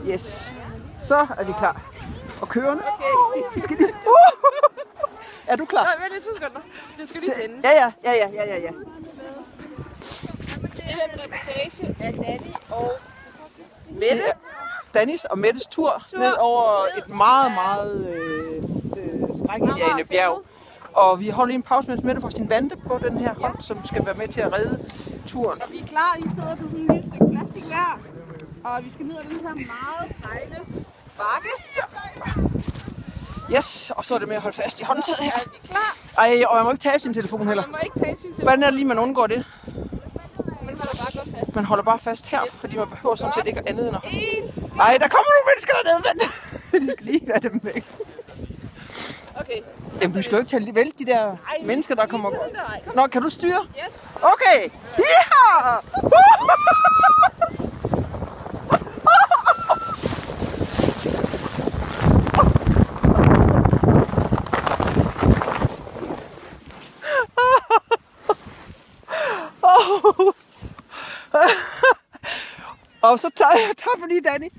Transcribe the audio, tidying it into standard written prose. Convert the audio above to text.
Yes. Så er vi klar. Og kørende. Okay. Skal lige... Er du klar? Nej, vent lidt 2 sekunder. Den skal lige tændes. Ja. Det er en reportage af Danny og Mette. Dannys og Mettes tur ned over et meget skrækindjagende bjerg. Og vi holder lige en pause, mens Mette får sin vante på den her hånd, som skal være med til at redde turen. Og vi er klar. Vi sidder på sådan en lille stykke plastik hver. Og vi skal ned ad den her meget stejle bakke. Yes, og så er det med at holde fast i håndtaget her. Er vi klar? Ej, og jeg må ikke tabe sin telefon heller. Man må ikke tabe sin telefon. Hvordan er det lige, man undgår det? Man holder bare godt fast. Man holder bare fast her, fordi man behøver sådan set ikke andet end at... 1. Ej, der kommer nogle mennesker dernede, vent! De skal lige være dem væk. Okay. Jamen, du skal jo ikke tage vælte de der mennesker, der kommer... Nå, kan du styre? Yes. Okay! Ja! Og så tager vi lige Danny.